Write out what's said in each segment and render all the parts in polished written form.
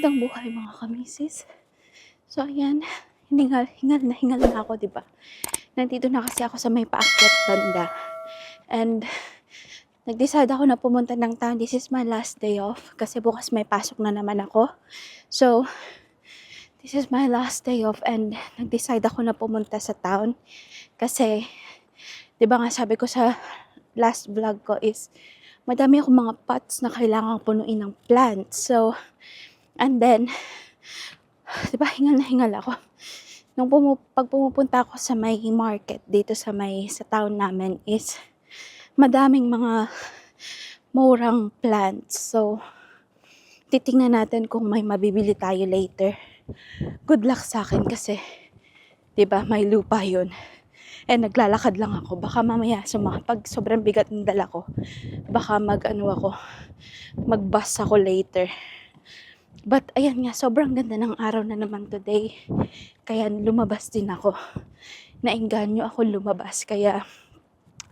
Magandang buhay mga kamisis. So ayan, hingal na ako, 'di ba? Nandito na kasi ako sa may paakyat banda. And nag-decide ako na pumunta ng town. This is my last day off kasi bukas may pasok na naman ako. So this is my last day off and nag-decide ako na pumunta sa town kasi 'di ba nga sabi ko sa last vlog ko is madami akong mga pots na kailangang punuin ng plants. So and then, di ba, hingal na hingal ako. Pag pumupunta ako sa may market dito sa town namin is madaming mga murang plants. So, titingnan natin kung may mabibili tayo later. Good luck sa akin kasi, di ba, may lupa yun. And naglalakad lang ako. Baka mamaya, pag sobrang bigat ng dala ko, baka mag-bus ako later. But ayan nga, sobrang ganda ng araw na naman today. Kaya lumabas din ako. Naengganyo ako lumabas. Kaya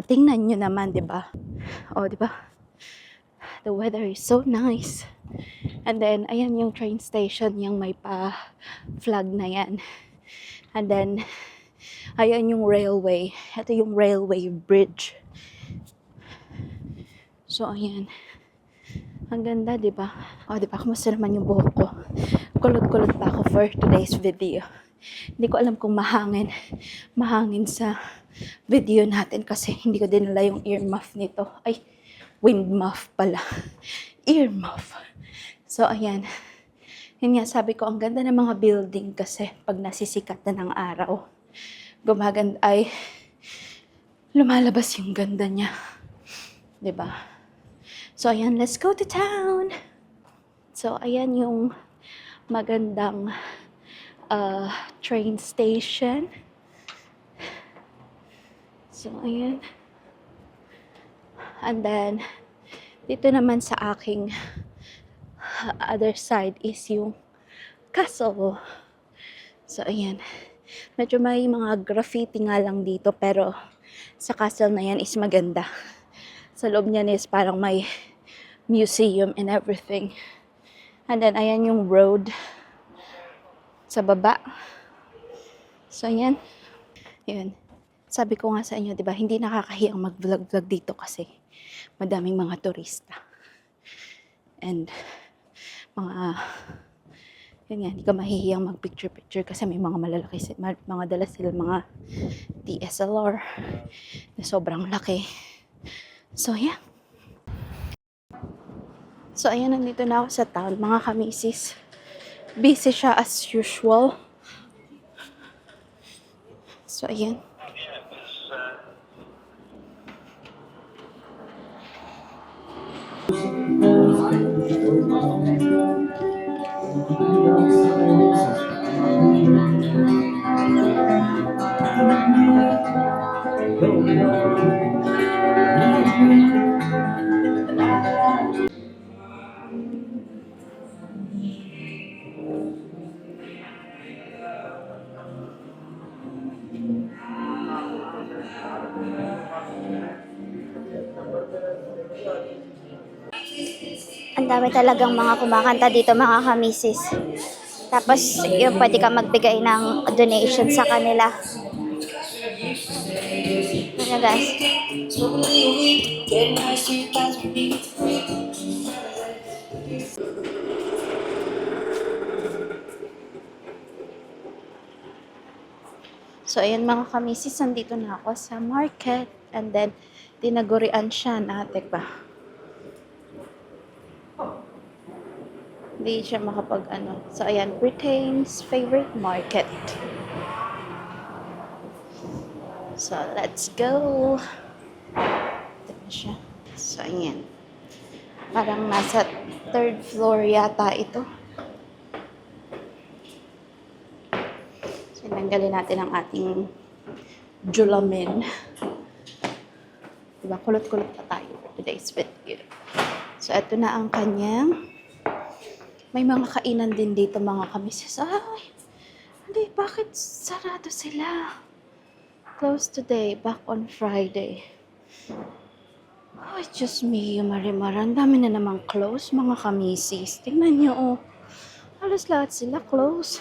tingnan nyo naman, 'di ba? Oh, 'di ba? The weather is so nice. And then ayan yung train station, yung may flag na yan. And then ayan yung railway. Ito yung railway bridge. So ayan. Ang ganda, di ba? O, di ba? Kumusta naman yung buhok ko? Kulot-kulot pa ako for today's video. Hindi ko alam kung mahangin sa video natin kasi hindi ko dinala yung ear muff nito. Ay, wind muff pala. Ear muff. So, ayan. Yun nga, sabi ko, ang ganda ng mga building kasi pag nasisikat na ng araw, lumalabas yung ganda niya. Di ba? So, ayan, let's go to town. So, ayan yung magandang train station. So, ayan. And then, dito naman sa aking other side is yung castle. So, ayan. Medyo may mga graffiti nga lang dito, pero sa castle na yan is maganda. Sa loob niyan is parang may museum and everything. And then, ayan yung road sa baba. So, ayan. Yun. Sabi ko nga sa inyo, di ba, hindi nakakahiyang mag-vlog-vlog dito kasi madaming mga turista. And, yun nga, hindi ka mahihiyang mag-picture-picture kasi may mga malalaki, mga dala sila mga DSLR na sobrang laki. So, yeah. So, ayan, nandito na ako sa town, mga kamisis. Busy siya as usual. So, ayan. Ang dami talagang mga kumakanta dito, mga kamisis. Tapos, yung pwede ka magbigay ng donation sa kanila. Ano guys? So, ayan mga kamisis, nandito na ako sa market. And then, tinagurian siya na, ba? Hindi siya So, ayan, Britain's favorite market. So, let's go. Ito na siya. So, ayan. Parang nasa 3rd floor yata ito. So, tanggalin natin ang ating julamin. Diba? Kulot-kulot pa tayo for today's video. So, ito na ang kanyang. May mga kainan din dito, mga kamisis. Ay, hindi, bakit sarado sila? Closed today, back on Friday. Oh, it's just me, Marimar. Ang dami na namang close, mga kamisis. Tingnan nyo, oh. Halos lahat sila close.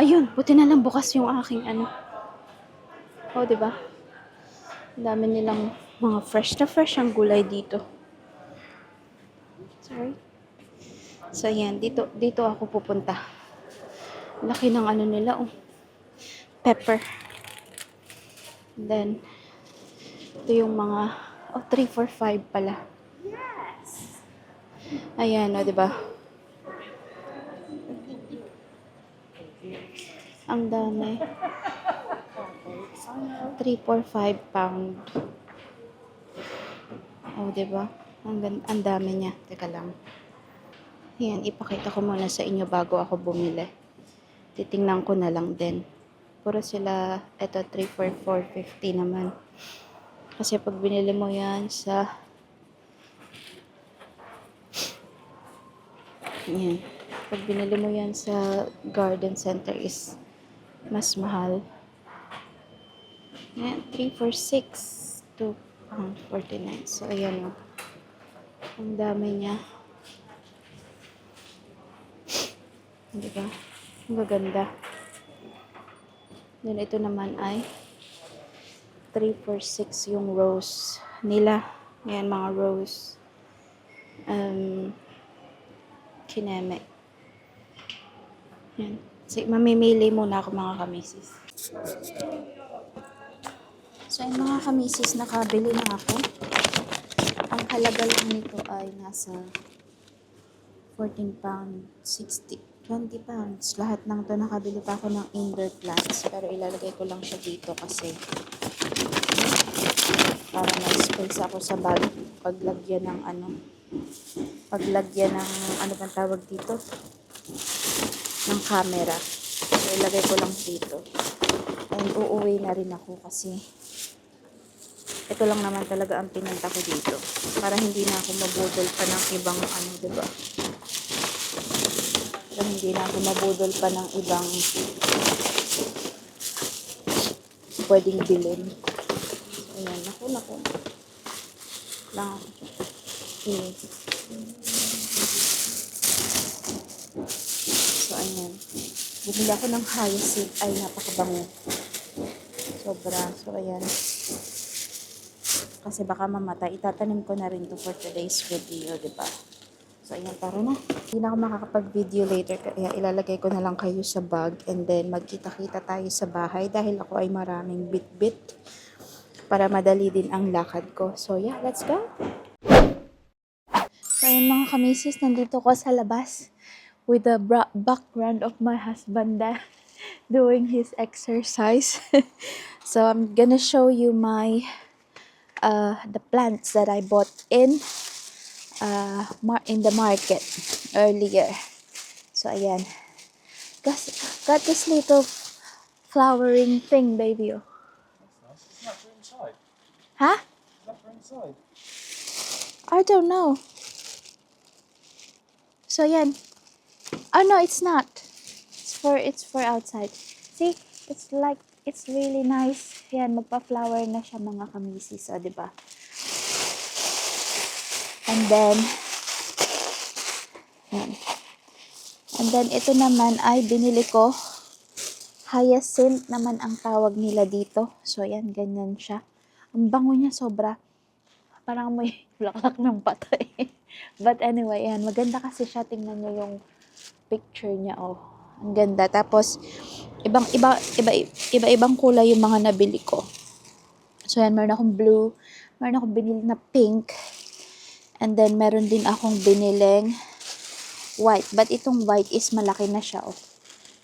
Ayun, buti na lang bukas yung aking ano. Oh, di ba? Ang dami nilang mga fresh na fresh ang gulay dito. Sorry. So, yan. Dito ako pupunta. Laki ng ano nila, oh. Pepper. And then, ito yung mga, oh, 3, 4, 5 pala. Ayan, oh, di ba? Ang dami. 3, 4, 5 pound. Oh, di ba? Ang dami niya. Teka lang. Ayan, ipakita ko muna sa inyo bago ako bumili. Titingnan ko na lang din. Puro sila, eto 3 for 450 naman. Kasi pag binili mo yan sa, yan. Pag binili mo yan sa garden center is mas mahal. Yan, 3 for 6, 2 pound 49. So, ayan o. Ang dami niya. Diba? Ang gaganda. Then, ito naman ay 3 for 6 yung rose nila. Yan, mga rose. Kineme. Yan. So, mamimili muna ako mga kamisis. So, yung mga kamisis, nakabili na ako. Ang halaga lang nito ay nasa 14 pound 60. 20 pounds. Lahat ng to nakabili pa ako ng indoor plants. Pero ilalagay ko lang siya dito kasi para may space ako sa bag. Paglagyan ng paglagyan ng ano bang tawag dito? Ng camera. So, ilagay ko lang dito. And uuwi na rin ako kasi ito lang naman talaga ang pinunta ko dito. Para hindi na ako mabudol pa ng ibang diba? Para hindi na ako mabudol pa ng ibang pwedeng bilhin. Ayan, naku. Lang ako. Okay. So, ayan. Bumili ako ng hyacinth. Ay, napakabango. Sobra. So, ayan. Kasi baka mamatay. Itatanim ko na rin to for today's video, diba? So, ayan, tara na. Hindi na ako makakapag-video later, kaya ilalagay ko na lang kayo sa bag and then magkita-kita tayo sa bahay dahil ako ay maraming bit-bit para madali din ang lakad ko. So, yeah, let's go! So, ayan mga kamisis, nandito ko sa labas with the background of my husband doing his exercise. So, I'm gonna show you my the plants that I bought in the market earlier. So, ayan. Got this little flowering thing, baby. Oh. That's nice. It's not for inside. Huh? It's not for inside. I don't know. So, ayan. Oh, no, it's not. It's for outside. See? It's really nice. Ayan, magpa-flower na siya mga kamisis. O, diba? And then, ayan. And then, ito naman ay binili ko. Hyacinth naman ang tawag nila dito. So, ayan, ganyan siya. Ang bango niya sobra. Parang may bulaklak ng patay. But anyway, ayan, maganda kasi siya. Tingnan niyo yung picture niya, oh. Ang ganda. Tapos, iba-ibang kulay yung mga nabili ko. So, ayan, meron akong blue. Meron akong binili na pink. And then, meron din akong biniling white. But itong white is malaki na siya, oh.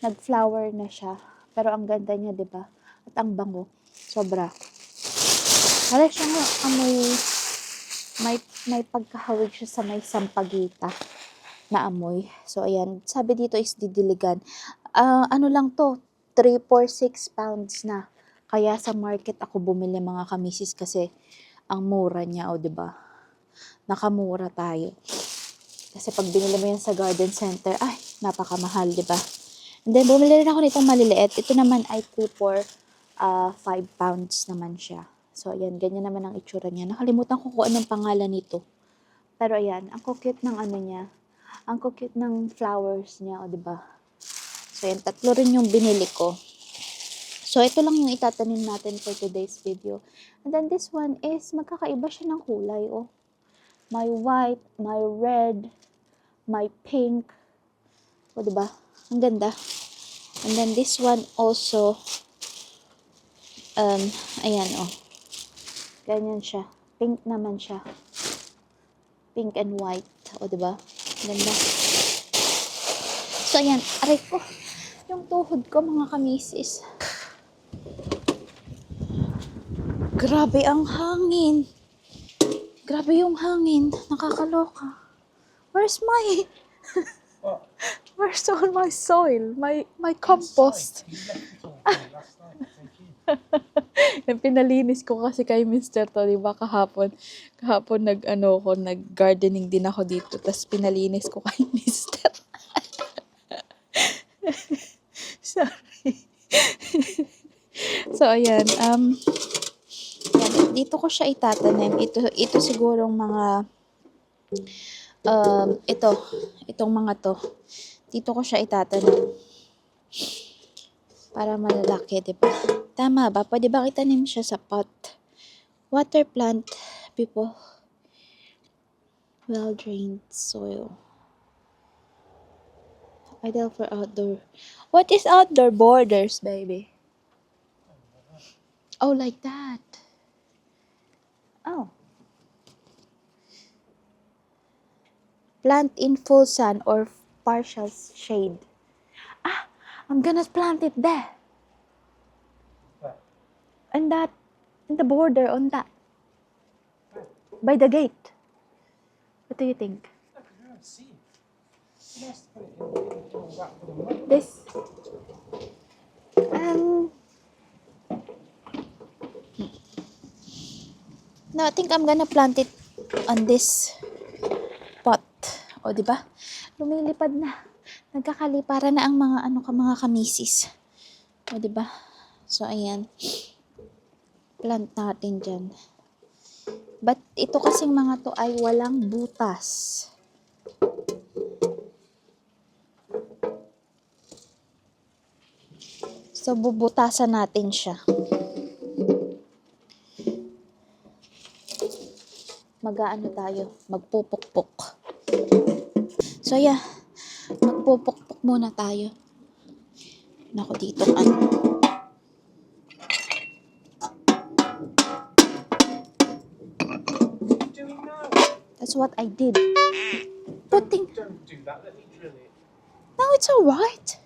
Nag-flower na siya. Pero ang ganda niya, diba? At ang bango. Sobra. Para siya nga amoy, may pagkahawig siya sa may sampagita na amoy. So, ayan. Sabi dito is didiligan. Ano lang to? 3, 4, 6 pounds na. Kaya sa market ako bumili mga kamisis kasi ang mura niya, o diba? Nakamura tayo. Kasi pag binili mo yan sa garden center, ay, napakamahal, diba? And then, bumili rin ako nitong maliliit. Ito naman ay 3 for 5 pounds naman siya. So, ayan, ganyan naman ang itsura niya. Nakalimutan ko kung anong pangalan nito. Pero, ayan, ang cute ng ano niya. Ang cute ng flowers niya, o diba? So, yan, 3 rin yung binili ko. So, ito lang yung itatanim natin for today's video. And then, this one is, magkakaiba siya ng kulay, oh. May white, may red, may pink. O, diba? Ang ganda. And then, this one also, ayan, oh. Ganyan siya. Pink naman siya. Pink and white. O, diba? Ganda. So, ayan. Aray ko. Yung tuhod ko, mga kamisis. Grabe ang hangin. Grabe yung hangin. Nakakaloka. Where's my... What? Where's all my soil? My compost. Inside. You left it all there last night. Thank you. Yung pinalinis ko kasi kay Mr. to, diba, kahapon nag-gardening din ako dito, tapos pinalinis ko kay Mr. Sorry. So, ayan, yan, dito ko siya itatanim. Ito sigurong mga, itong mga to, dito ko siya itatanim. Para malalaki, diba? Tama ba? Pwede ba itanim siya sa pot? Water plant, people. Well-drained soil. Ideal for outdoor. What is outdoor borders, baby? Oh, like that. Oh. Plant in full sun or partial shade. Ah, I'm gonna plant it there. Where? In the border on that. By the gate. What do you think? No, 'cause we don't see it. You must put it in all that for the month. This? No, I think I'm gonna plant it on this pot. O, di ba? Lumilipad na. Nagkakaliparan na ang mga kamisis. O, di ba? So, ayan. Plant natin dyan. But, ito kasing mga to ay walang butas. So, bubutasan natin siya. Mag-aano tayo? Magpupukpok. So, yeah. Magpupukpok muna tayo. Nako, dito ano. What are you doing now? That's what I did. Putting... Don't do that. Let me drill it. No, it's alright.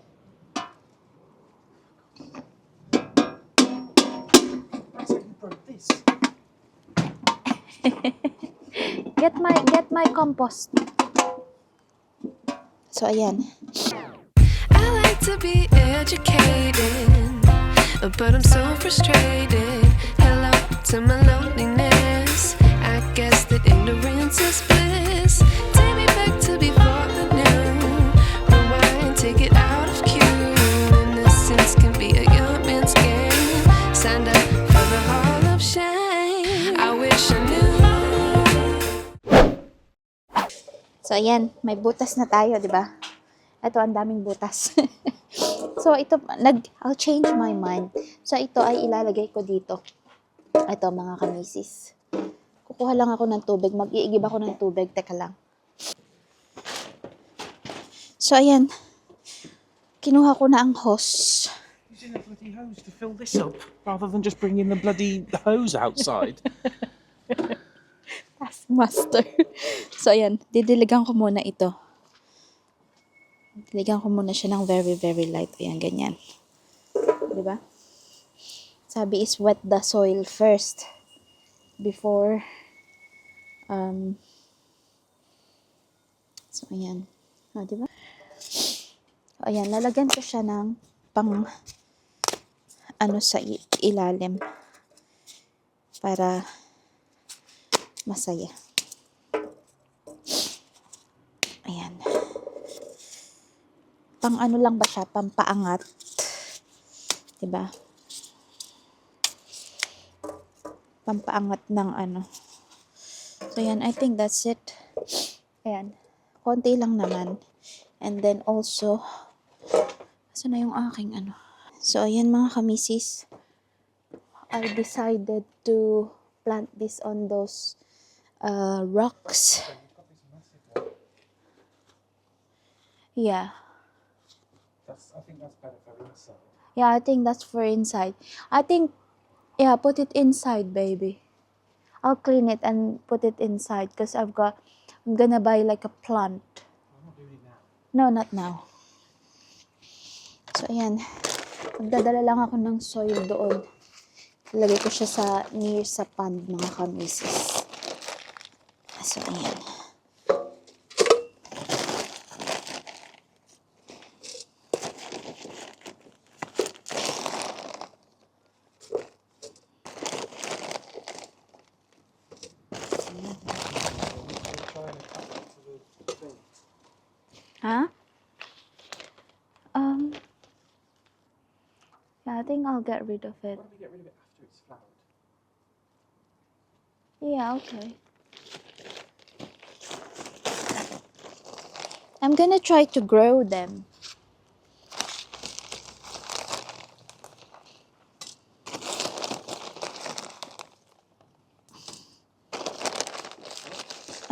That's how you broke this. Get my compost. So, ayan. I like to be educated, but I'm so frustrated. Hello to my loneliness. I guess that ignorance is bliss. Take me back to before I knew. Rewind, take it out of cue. Innocence can be a young man's game. Signed up for the hall of shame. I wish I knew. So, ayan. May butas na tayo, di ba? Ito, ang daming butas. So, ito, I'll change my mind. So, ito ay ilalagay ko dito. Ito, mga kamisis. Kukuha lang ako ng tubig. Mag-iigib ako ng tubig. Teka lang. So, ayan. Kinuha ko na ang hose. Using a bloody hose to fill this up rather than just bringing the bloody hose outside. Taskmaster. So, ayan. Didiligan ko muna ito. Diligan ko muna siya ng very, very light. Ayan, ganyan. Diba? Sabi is wet the soil first before so, ayan. O, diba? So, ayan. Lalagyan ko siya ng pang sa ilalim para masaya. Ayan. Pang ano lang ba siya? Pampaangat. Diba? Pampaangat ng ano. So, yan. I think that's it. Ayan. Konti lang naman. And then also, saan na yung aking ano? So, ayan mga kamisis. I decided to plant this on those rocks. Yeah. I think that's better for inside. Yeah, I think that's for inside. I think, yeah, put it inside, baby. I'll clean it and put it inside because I'm gonna buy like a plant. I'm not doing it now. No, not now. So, ayan. Magdadala lang ako ng soil doon. Ilagay ko siya near sa pond, mga kamisis. So, ayan. Huh? Yeah, I think I'll get rid of it. Why don't we get rid of it after it's flowered? Yeah, okay. I'm gonna try to grow them.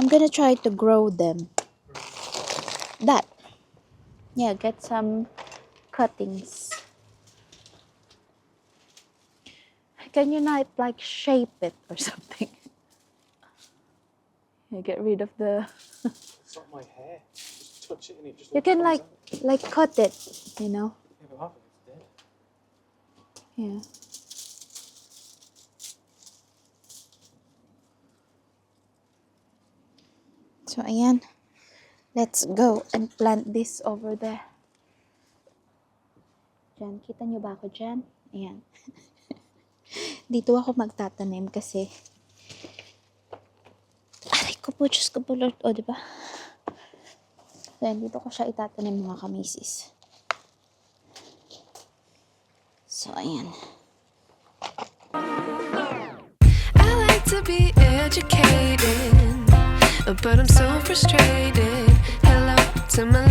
I'm gonna try to grow them. That. Yeah, get some cuttings. Can you not like shape it or something? Yeah, get rid of the... It's not my hair. Just touch it and it just. You all can comes like out. cut it, you know? Yeah, but half of it's dead. Yeah. So, ayan. Let's go and plant this over there. Diyan. Kita nyo ba ako dyan? Ayan. Dito ako magtatanim kasi aray ko po, Diyos ko po, Lord. O, diba? Then, dito ko siya itatanim, mga kamisis. So, ayan. I like to be educated, but I'm so frustrated. Hello to my